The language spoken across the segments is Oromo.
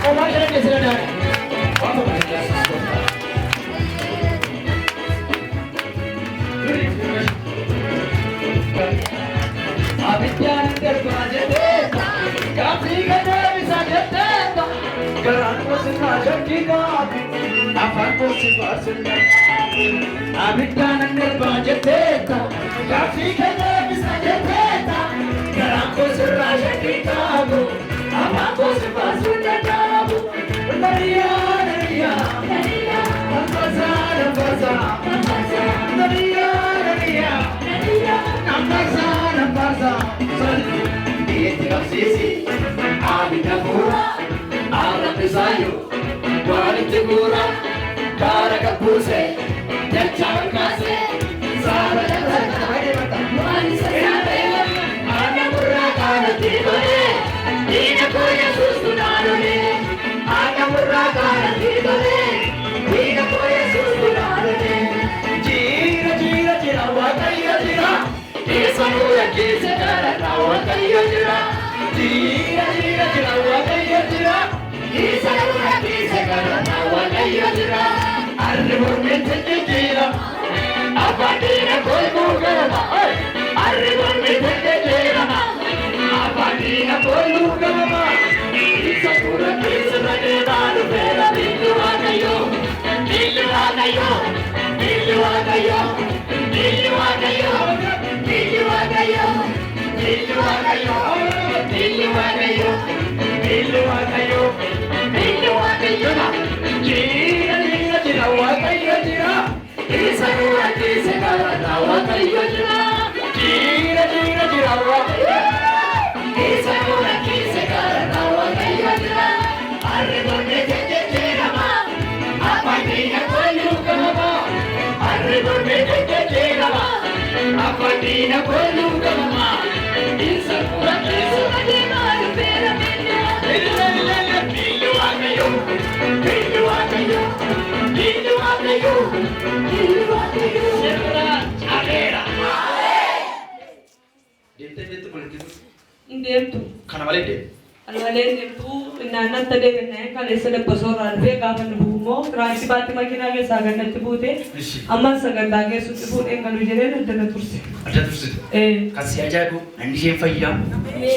Oma jala kesira dah. Abidjan terbajete, kafi kene bisa jete, keran posna jekika, afan posi pasna. Abidjan terbajete, kafi kene bisa jete, keran posna jekika, afan posi pasna jabu. Naria, naria, naria, nampasa, nampasa, nampasa, naria, naria, naria, nampasa, nampasa. Dia tiap sisi, abidjan murah, alam besayu, balik tegurah, cara kapuse, jangan kasih, sabar dan sabar, manis saja, ada murah karena tiba deh, ini punya susu narune. Ada murah karena tiba deh, ini punya susu narune. Jira jira jira, wakaya jira, kisah murah kisah karena wakaya jira. Jira jira jira, wakaya jira, kisah murah kisah karena wakaya jira. Arre murmete jira, apa dia koi mugama? Arre murmete jira, apa dia koi mugama? Kisah murah kisah karena bela bilu agayo, bilu agayo, bilu agayo, bilu agayo, bilu agayo, bilu agayo, bilu agayo, bilu agayo, bilu agayo. Jira jira jira, agayo jira, kisah murah kisah karena agayo jira. Jira jira jira, agayo, kisah murah kisah karena agayo jira. Arre murmete jira ma, apa dia koi mugama? Arre murmete jira ma, apa dia koi mugama? Kisah murah kisah karena bela bilu agayo, bilu agayo, bilu agayo, bilu agayo. Segera agera. Dia tu boleh tu. Dia tu. Kana balik dia. Alwalen itu nana tadi kan kalau sudah pasor arbe kapan bumo kerasi batu makina ke sagan nanti bute amma sagan dage suci bute kalau jadi nanti terus Ada terus. Kasih aja bu, nanti saya fayam.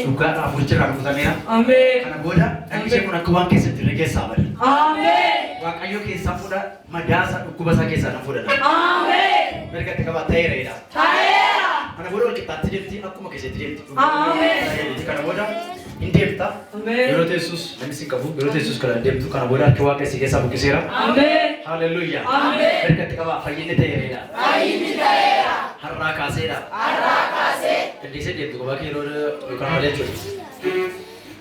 Juga aku cerah aku tanya. amin Karena boda, nanti saya pun aku wangke sendiri ke sabar. amin Wakayo ke sapuda, madasa aku bahasa ke sana fuda. amin Mereka tiga batai reda. saya Karena boda kita tidak aku mau ke sendiri. amin Karena boda, indem tak. amin Biro Yesus, nami singkabu. Biro Yesus kalau indem tu karena boda kewa ke sige sabu kesera. amin Haleluya. amin Mereka tiga batai fayine te reda. ini saya Harra kasera. Jadi saya dia tu kau bagi roda bukan ada tu.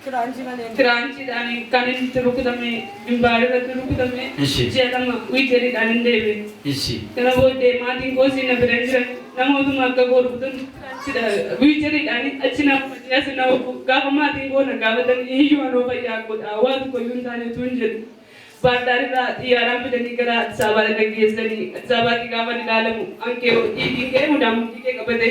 Keranci dan kanin teruk kami jumpai teruk kami Isi. jangan wikeri dan dewi Isi. karena boleh mati kosi na beranjak namun tu maka korupun sudah wikeri dan acina ya senau kau mati kona kau dan iyu anu bayar kau awal kau yuntanya tunjuk bandari rat iya ramai dan ikara sabar lagi dari sabar tiga hari dalam angkeo ini ke mudah mungkin kepada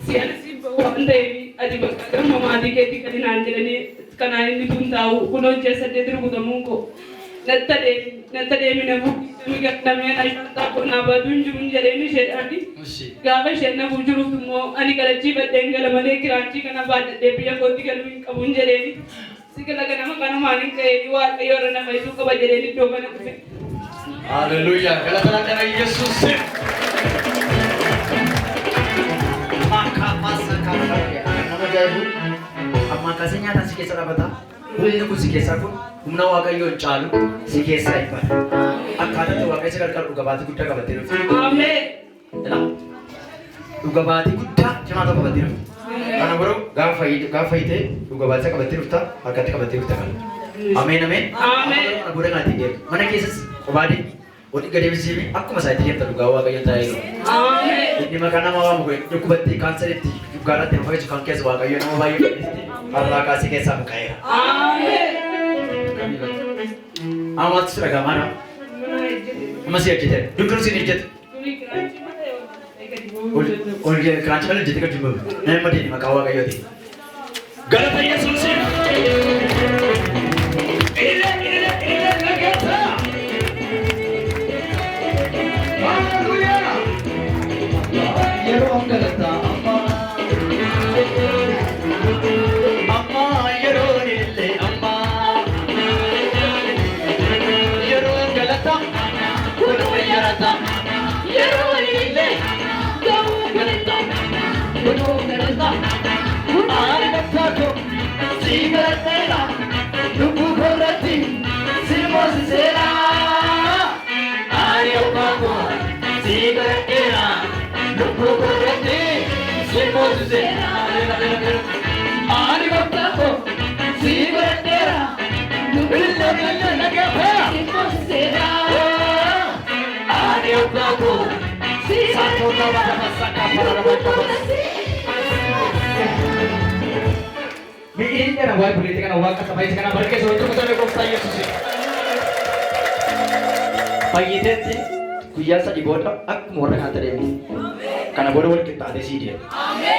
siapa sih bawa dewi adi bakal mama adi ke tiga hari nanti ni karena ini pun tahu kuno jasa dia terus ketemu kok nanti dia mina buki kami kat namanya naik tak pun apa tunjuk menjadi ini saya adi Isi. gawe saya nak bujur semua ani kalau cibat dengar mana keranci karena pada dia punya koti kalau kabun jadi ini segala nama karena maning ke dua orang nama itu kebajikan ini dua mana tu Haleluya. Kalau karena Yesus. Maka masa kamu ya. Nama dia ibu. Amma kasihnya tak sikit salah bata. Boleh aku sikit saja pun. Umna wakai yon calu sikit saja ibar. Akada tu wakai sekarang kalau ugabati kuda kabati rufi. amin Enak. Ugabati kuda cuma tu kabati rufi. Karena baru gafa itu ugabati kabati rufi tak. Harkat kabati rufi tak. Amin amin. Amin. Mana boleh ngati dia. Mana kisah obadi. Odi gede sini, aku masih dia tergawa kayak tayo. amin Ini makanya mau gue, aku beti kanser itu juga nanti mau juga kan keswa kayak nama bayi. Allah kasih kesam kaya. amin Amat seragam mana? Masih aja deh. Duduk sini aja. Oleh keranci mana jadi kerja baru. Nama dia makawa kayak itu. Galata Yesus. Ini Sirna Aargataako Sigaratteera Lubbuu koorratti Sirmoosiseera Aargataako Sigaratteera Lubbuu koorratti Sirmoosiseera Aargataako Sigaratteera Lubbuu koorratti Sirmoosiseera Aargataako Ini kan awal politik kan awal kata baik kan berke so itu betul betul saya susi. Pagi itu kuyasa di bodoh aku mau orang kata dia. Karena bodoh kita ada sih dia.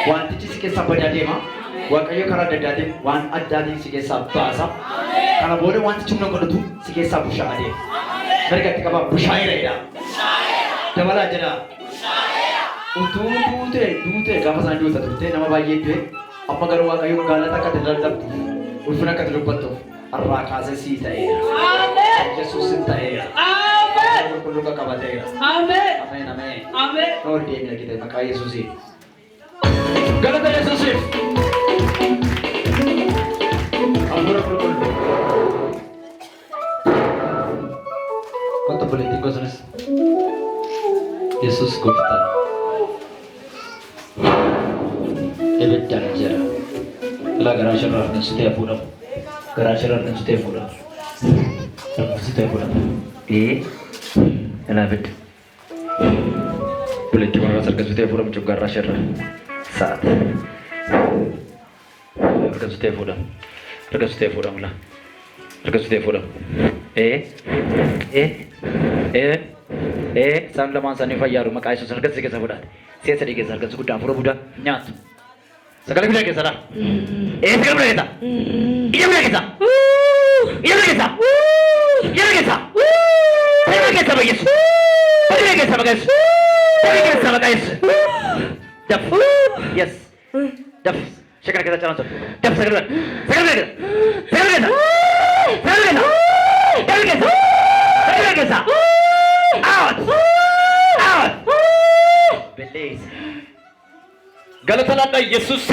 Wanti sih ke sabda dia mah. Wa kayo karena ada dia wan ada dia sih ke sabda sab. Karena bodoh wanti cuma kalau tu sih ke sabda dia. Mereka ketika apa bushaira ya. Jawala jana. Untuk gampasan dulu satu tu nama bayi itu. Apa garuwa kayu galata kata dalam ulfuna kata lupato arra kase sita era amen Jesus sita era amen perlu ka kabatera amen amen amen amen oh dia ni kita maka Yesus galata Yesus ampura perlu kata politik kosanes Yesus Gusta Ebet jara la garashara dan setiap bulan garashara dan setiap bulan enabet boleh cuma rasar ke setiap bulan juga garashara saat ke setiap bulan lah ke setiap bulan san laman sani fayaru maka Yesus sarkas ke sabudan saya sedikit sarkas sudah pura budak nyat sekali bila kita dah sekali bila kita iya bila kita iya bila kita iya bila kita iya bila kita bagis iya bila kita bagis iya bila kita bagis dap yes dap sekarang kita jalan dap sekarang kita out Belis Galatalan na Yesus